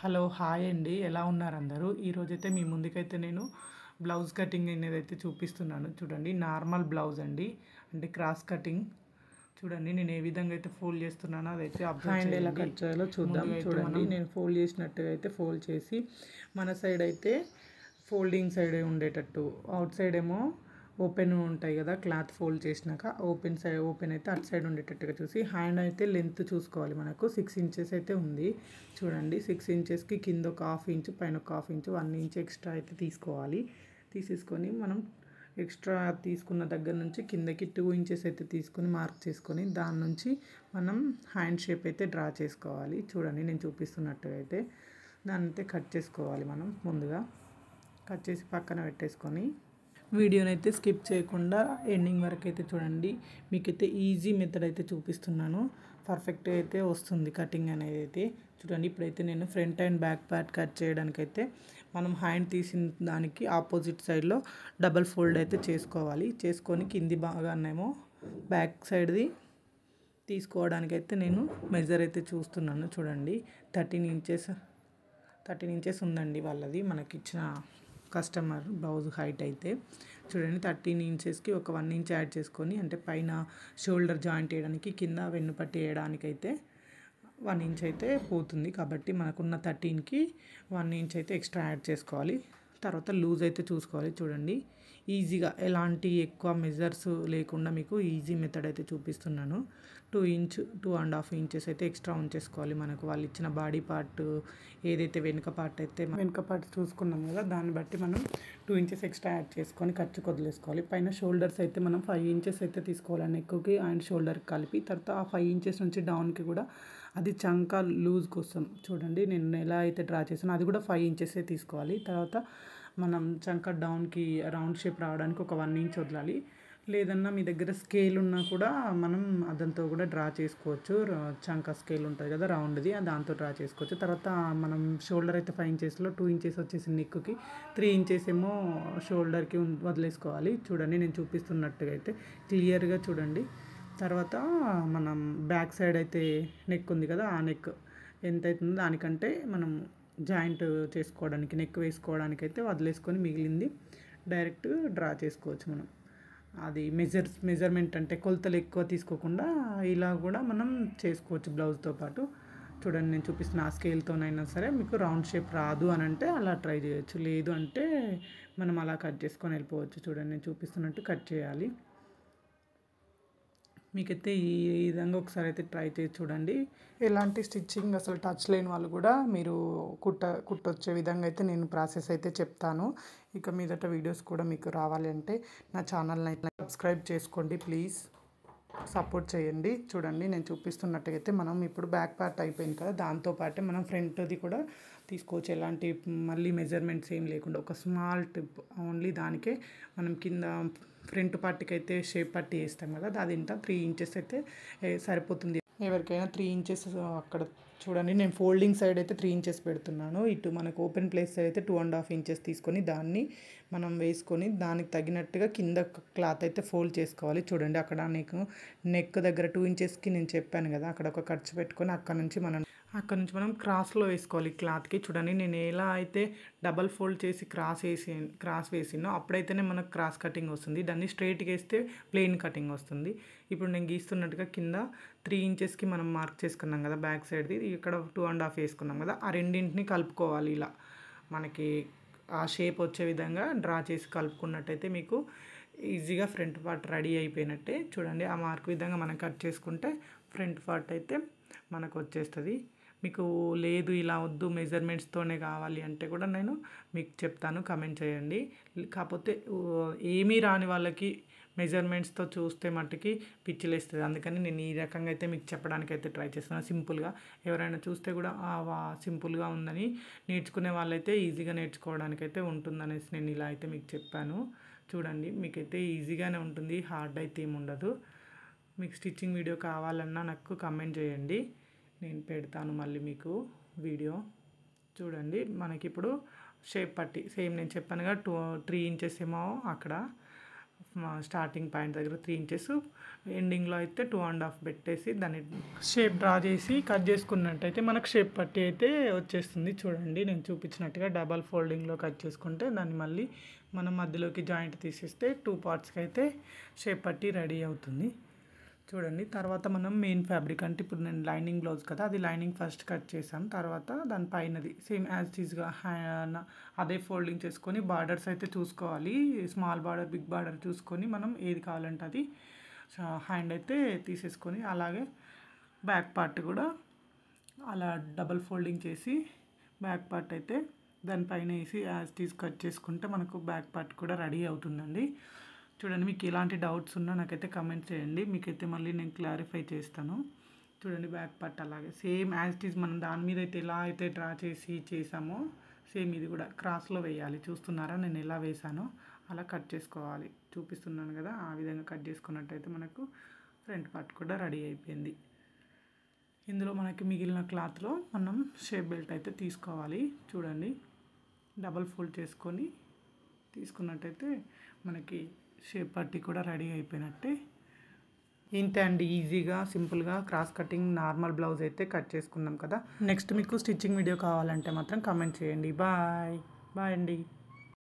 Hello hi అండి ఎలా ఉన్నారు అందరూ ఈరోజైతే మీ ముందుకైతే నేను బ్లౌజ్ కటింగ్ అనేదైతే చూపిస్తున్నాను చూడండి నార్మల్ బ్లౌజ్ అండి అంటే క్రాస్ కటింగ్ చూడండి నేను ఏ విధంగా అయితే ఫోల్డ్ చేస్తున్నానో అదైతే హ్యాండ్ ఎలా కట్ చేయాలో చూద్దాం చూడండి నేను ఫోల్డ్ చేసినట్టుగా అయితే ఫోల్డ్ చేసి మన సైడ్ అయితే ఫోల్డింగ్ సైడ్ ఉండేటట్టు అవుట్ సైడ్ ఏమో ఓపెన్ ఉంటాయి కదా క్లాత్ ఫోల్డ్ చేసినాక ఓపెన్ అయితే అటు సైడ్ ఉండేటట్టుగా చూసి హ్యాండ్ అయితే లెంత్ చూసుకోవాలి మనకు 6 ఇంచెస్ అయితే ఉంది చూడండి 6 ఇంచెస్కి కింద ఒక హాఫ్ ఇంచ్ పైన ఒక హాఫ్ ఇంచ్ 1 ఇంచ్ ఎక్స్ట్రా అయితే తీసుకోవాలి తీసేసుకొని మనం ఎక్స్ట్రా తీసుకున్న దగ్గర నుంచి కిందకి 2 ఇంచెస్ అయితే తీసుకొని మార్క్ చేసుకొని దాని నుంచి మనం హ్యాండ్ షేప్ అయితే డ్రా చేసుకోవాలి చూడండి నేను చూపిస్తున్నట్టుగా అయితే దాన్ని అయితే కట్ చేసుకోవాలి మనం ముందుగా కట్ చేసి పక్కన పెట్టేసుకొని వీడియోని అయితే స్కిప్ చేయకుండా ఎండింగ్ వరకు అయితే చూడండి మీకైతే ఈజీ మెథడ్ అయితే చూపిస్తున్నాను పర్ఫెక్ట్ అయితే వస్తుంది కటింగ్ అనేది అయితే చూడండి ఇప్పుడైతే నేను front and back part cut చేయడానికైతే మనం హ్యాండ్ తీసిన దానికి ఆపోజిట్ సైడ్లో డబల్ ఫోల్డ్ అయితే చేసుకోవాలి చేసుకొని కింది భాగాన్నేమో బ్యాక్ సైడ్ది తీసుకోవడానికైతే నేను మెజర్ అయితే చూస్తున్నాను చూడండి 13 ఇంచెస్ ఉందండి వాళ్ళది మనకిచ్చిన కస్టమర్ బ్లౌజ్ హైట్ అయితే చూడండి 13 ఇంచెస్కి ఒక 1 ఇంచ్ యాడ్ చేసుకొని అంటే పైన షోల్డర్ జాయింట్ వేయడానికి కింద వెన్నుపట్టి వేయడానికి అయితే 1 ఇంచ్ అయితే పోతుంది కాబట్టి మనకున్న 13కి 1 ఇంచ్ అయితే ఎక్స్ట్రా యాడ్ చేసుకోవాలి తర్వాత లూజ్ అయితే చూసుకోవాలి చూడండి ఈజీగా ఎలాంటి ఎక్కువ మెజర్స్ లేకుండా మీకు ఈజీ మెథడ్ అయితే చూపిస్తున్నాను 2.5 ఇంచెస్ అయితే ఎక్స్ట్రా ఉంచేసుకోవాలి మనకు వాళ్ళు ఇచ్చిన బాడీ పార్ట్ ఏదైతే వెనుక పార్ట్ చూసుకున్నాం కదా దాన్ని బట్టి మనం 2 ఇంచెస్ ఎక్స్ట్రా యాడ్ చేసుకొని ఖర్చు వదిలేసుకోవాలి పైన షోల్డర్స్ అయితే మనం 5 ఇంచెస్ అయితే తీసుకోవాలి నెక్కి అండ్ షోల్డర్కి కలిపి తర్వాత ఆ 5 ఇంచెస్ నుంచి డౌన్కి కూడా అది చంక లూజ్ కోసం చూడండి నేను ఎలా అయితే డ్రా చేసానో అది కూడా 5 ఇంచెసే తీసుకోవాలి తర్వాత మనం చంక డౌన్కి రౌండ్ షేప్ రావడానికి ఒక 1 ఇంచ్ వదలాలి లేదన్నా మీ దగ్గర స్కేల్ ఉన్నా కూడా మనం అదంతా కూడా డ్రా చేసుకోవచ్చు చంక స్కేల్ ఉంటుంది కదా రౌండ్ది దాంతో డ్రా చేసుకోవచ్చు తర్వాత మనం షోల్డర్ అయితే 5 ఇంచెస్లో 2 ఇంచెస్ వచ్చేసి నెక్కి 3 ఇంచెస్ ఏమో షోల్డర్కి వదిలేసుకోవాలి చూడండి నేను చూపిస్తున్నట్టుగా అయితే క్లియర్గా చూడండి తర్వాత మనం బ్యాక్ సైడ్ అయితే నెక్ ఉంది కదా ఆ నెక్ ఎంత అవుతుందో దానికంటే మనం జాయింట్ చేసుకోవడానికి నెక్ వేసుకోవడానికి అయితే వదిలేసుకొని మిగిలింది డైరెక్ట్ డ్రా చేసుకోవచ్చు మనం అది మెజర్మెంట్ అంటే కొలతలు ఎక్కువ తీసుకోకుండా ఇలా కూడా మనం చేసుకోవచ్చు బ్లౌజ్తో పాటు చూడండి నేను చూపిస్తున్న ఆ స్కేల్తోనైనా సరే మీకు రౌండ్ షేప్ రాదు అని అంటే అలా ట్రై చేయొచ్చు లేదు అంటే మనం అలా కట్ చేసుకొని వెళ్ళిపోవచ్చు చూడండి నేను చూపిస్తున్నట్టు కట్ చేయాలి మీకైతే ఈ విధంగా ఒకసారి అయితే ట్రై చేసి చూడండి ఎలాంటి స్టిచ్చింగ్ అసలు టచ్ లేని వాళ్ళు కూడా మీరు కుట్టొచ్చే విధంగా అయితే నేను ప్రాసెస్ అయితే చెప్తాను ఇక మీదట వీడియోస్ కూడా మీకు రావాలి అంటే నా ఛానల్ని అయితే సబ్స్క్రైబ్ చేసుకోండి ప్లీజ్ సపోర్ట్ చేయండి చూడండి నేను చూపిస్తున్నట్టుగా అయితే మనం ఇప్పుడు బ్యాక్ పార్ట్ అయిపోయింది కదా దాంతోపాటే మనం ఫ్రంట్ది కూడా తీసుకోవచ్చు ఎలాంటి మళ్ళీ మెజర్మెంట్స్ ఏం లేకుండా ఒక స్మాల్ టిప్ ఓన్లీ దానికే మనం కింద ఫ్రంట్ పార్ట్కి అయితే షేప్ పట్టి వేస్తాం కదా అది ఇంత 3 ఇంచెస్ అయితే సరిపోతుంది ఎవరికైనా 3 ఇంచెస్ అక్కడ చూడండి నేను ఫోల్డింగ్ సైడ్ అయితే 3 ఇంచెస్ పెడుతున్నాను ఇటు మనకు ఓపెన్ ప్లేస్ అయితే 2.5 ఇంచెస్ తీసుకొని దాన్ని మనం వేసుకొని దానికి తగినట్టుగా కింద క్లాత్ అయితే ఫోల్డ్ చేసుకోవాలి చూడండి అక్కడ నెక్ దగ్గర 2 ఇంచెస్కి నేను చెప్పాను కదా అక్కడ ఒక ఖర్చు పెట్టుకొని అక్కడ నుంచి మనం క్రాస్లో వేసుకోవాలి క్లాత్కి చూడండి నేను ఎలా అయితే డబల్ ఫోల్డ్ చేసి క్రాస్ వేసినో అప్పుడైతేనే మనకు క్రాస్ కటింగ్ వస్తుంది దాన్ని స్ట్రైట్గా వేస్తే ప్లెయిన్ కటింగ్ వస్తుంది ఇప్పుడు నేను గీస్తున్నట్టుగా కింద 3 ఇంచెస్కి మనం మార్క్ చేసుకున్నాం కదా బ్యాక్ సైడ్ది ఇక్కడ 2.5 వేసుకున్నాం కదా ఆ రెండింటిని కలుపుకోవాలి ఇలా మనకి ఆ షేప్ వచ్చే విధంగా డ్రా చేసి కలుపుకున్నట్టయితే మీకు ఈజీగా ఫ్రంట్ పార్ట్ రెడీ అయిపోయినట్టే చూడండి ఆ మార్క్ విధంగా మనం కట్ చేసుకుంటే ఫ్రంట్ పార్ట్ అయితే మనకు వచ్చేస్తుంది మీకు లేదు ఇలా వద్దు మెజర్మెంట్స్తోనే కావాలి అంటే కూడా నేను మీకు చెప్తాను కమెంట్ చేయండి కాకపోతే ఏమీ రాని వాళ్ళకి మెజర్మెంట్స్తో చూస్తే మట్టుకి పిచ్చిలేస్తుంది అందుకని నేను ఈ రకంగా అయితే మీకు చెప్పడానికి అయితే ట్రై చేస్తున్నాను సింపుల్గా ఎవరైనా చూస్తే కూడా సింపుల్గా ఉందని నేర్చుకునే వాళ్ళైతే ఈజీగా నేర్చుకోవడానికి అయితే ఉంటుందనేసి నేను ఇలా అయితే మీకు చెప్పాను చూడండి మీకైతే ఈజీగానే ఉంటుంది హార్డ్ అయితే ఏమి ఉండదు మీకు స్టిచ్చింగ్ వీడియో కావాలన్నా నాకు కమెంట్ చేయండి నేను పెడతాను మళ్ళీ మీకు వీడియో చూడండి మనకి ఇప్పుడు షేప్ పట్టి సేమ్ నేను చెప్పానుగా 3 ఇంచెస్ ఏమో అక్కడ స్టార్టింగ్ పాయింట్ దగ్గర 3 ఇంచెస్, ఎండింగ్లో అయితే 2.5 పెట్టేసి దాన్ని షేప్ డ్రా చేసి కట్ చేసుకున్నట్టయితే మనకు షేప్ పట్టి అయితే వచ్చేస్తుంది. చూడండి నేను చూపించినట్టుగా డబల్ ఫోల్డింగ్లో కట్ చేసుకుంటే దాన్ని మళ్ళీ మనం మధ్యలోకి జాయింట్ తీసేస్తే 2 పార్ట్స్కి అయితే షేప్ పట్టి రెడీ అవుతుంది. చూడండి తర్వాత మనం మెయిన్ ఫ్యాబ్రిక్ అంటే ఇప్పుడు నేను లైనింగ్ బ్లౌజ్ కదా, అది లైనింగ్ ఫస్ట్ కట్ చేశాను. తర్వాత దానిపైనది సేమ్ యాజ్ ఈజ్గా అదే ఫోల్డింగ్ చేసుకొని బార్డర్స్ అయితే చూసుకోవాలి. స్మాల్ బార్డర్ బిగ్ బార్డర్ చూసుకొని మనం ఏది కావాలంటే అది హ్యాండ్ అయితే తీసేసుకొని, అలాగే బ్యాక్ పార్ట్ కూడా అలా డబల్ ఫోల్డింగ్ చేసి బ్యాక్ పార్ట్ అయితే దానిపైన వేసి యాజ్ ఈజ్ కట్ చేసుకుంటే మనకు బ్యాక్ పార్ట్ కూడా రెడీ అవుతుందండి. చూడండి మీకు ఎలాంటి డౌట్స్ ఉన్నా నాకైతే కమెంట్ చేయండి, మీకైతే మళ్ళీ నేను క్లారిఫై చేస్తాను. చూడండి బ్యాక్ పార్ట్ అలాగే సేమ్ యాజ్ ఇట్ ఈజ్ మనం దాని మీద అయితే ఎలా అయితే డ్రా చేసి చేసామో సేమ్ ఇది కూడా క్రాస్లో వేయాలి. చూస్తున్నారా నేను ఎలా వేసానో అలా కట్ చేసుకోవాలి. చూపిస్తున్నాను కదా, ఆ విధంగా కట్ చేసుకున్నట్టయితే మనకు ఫ్రంట్ పార్ట్ కూడా రెడీ అయిపోయింది. ఇందులో మనకి మిగిలిన క్లాత్లో మనం షేప్ బెల్ట్ అయితే తీసుకోవాలి. చూడండి డబల్ ఫోల్డ్ చేసుకొని తీసుకున్నట్టయితే మనకి షేప్ పట్టి కూడా రెడీ అయిపోయినట్టే. ఇంతే అండి, ఈజీగా సింపుల్గా క్రాస్ కటింగ్ నార్మల్ బ్లౌజ్ అయితే కట్ చేసుకున్నాం కదా. నెక్స్ట్ మీకు స్టిచ్చింగ్ వీడియో కావాలంటే మాత్రం కమెంట్ చేయండి. బాయ్ బాయ్ అండి.